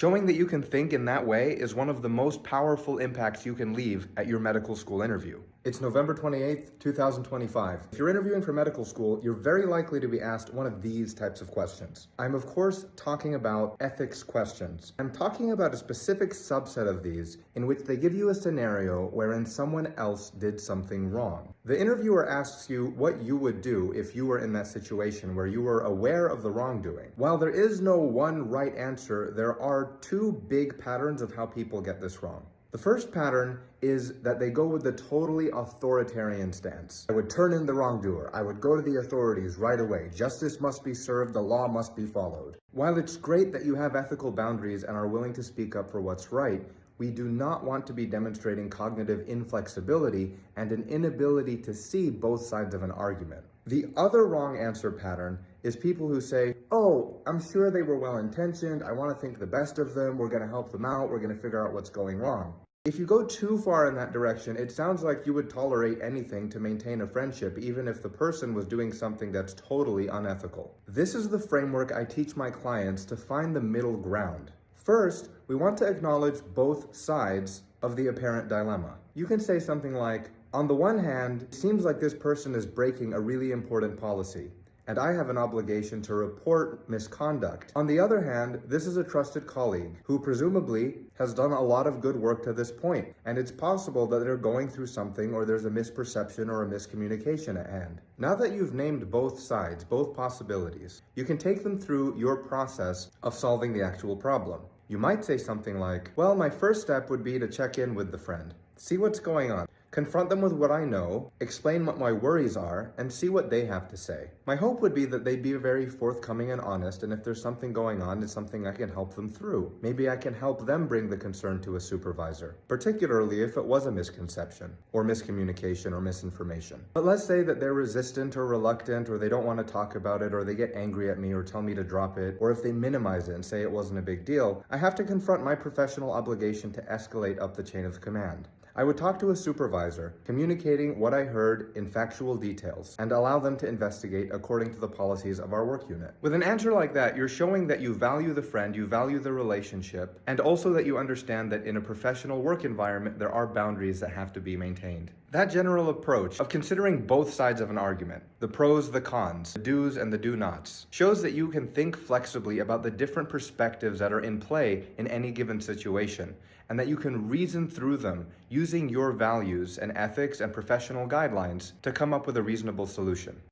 Showing that you can think in that way is one of the most powerful impacts you can leave at your medical school interview. It's November 28th, 2025. If you're interviewing for medical school, you're very likely to be asked one of these types of questions. I'm of course talking about ethics questions. I'm talking about a specific subset of these in which they give you a scenario wherein someone else did something wrong. The interviewer asks you what you would do if you were in that situation where you were aware of the wrongdoing. While there is no one right answer, there are two big patterns of how people get this wrong. The first pattern is that they go with the totally authoritarian stance. I would turn in the wrongdoer. I would go to the authorities right away. Justice must be served. The law must be followed. While it's great that you have ethical boundaries and are willing to speak up for what's right, we do not want to be demonstrating cognitive inflexibility and an inability to see both sides of an argument. The other wrong answer pattern is people who say, oh, I'm sure they were well-intentioned. I want to think the best of them. We're going to help them out. We're going to figure out what's going wrong. If you go too far in that direction, it sounds like you would tolerate anything to maintain a friendship, even if the person was doing something that's totally unethical. This is the framework I teach my clients to find the middle ground. First, we want to acknowledge both sides of the apparent dilemma. You can say something like, on the one hand, it seems like this person is breaking a really important policy, and I have an obligation to report misconduct. On the other hand, this is a trusted colleague who presumably has done a lot of good work to this point, and it's possible that they're going through something or there's a misperception or a miscommunication at hand. Now that you've named both sides, both possibilities, you can take them through your process of solving the actual problem. You might say something like, well, my first step would be to check in with the friend, see what's going on. Confront them with what I know, explain what my worries are, and see what they have to say. My hope would be that they'd be very forthcoming and honest, and if there's something going on, it's something I can help them through. Maybe I can help them bring the concern to a supervisor, particularly if it was a misconception, or miscommunication, or misinformation. But let's say that they're resistant or reluctant, or they don't want to talk about it, or they get angry at me or tell me to drop it, or if they minimize it and say it wasn't a big deal, I have to confront my professional obligation to escalate up the chain of command. I would talk to a supervisor, communicating what I heard in factual details, and allow them to investigate according to the policies of our work unit. With an answer like that, you're showing that you value the friend, you value the relationship, and also that you understand that in a professional work environment, there are boundaries that have to be maintained. That general approach of considering both sides of an argument, the pros, the cons, the do's and the do-nots, shows that you can think flexibly about the different perspectives that are in play in any given situation, and that you can reason through them using your values and ethics and professional guidelines to come up with a reasonable solution.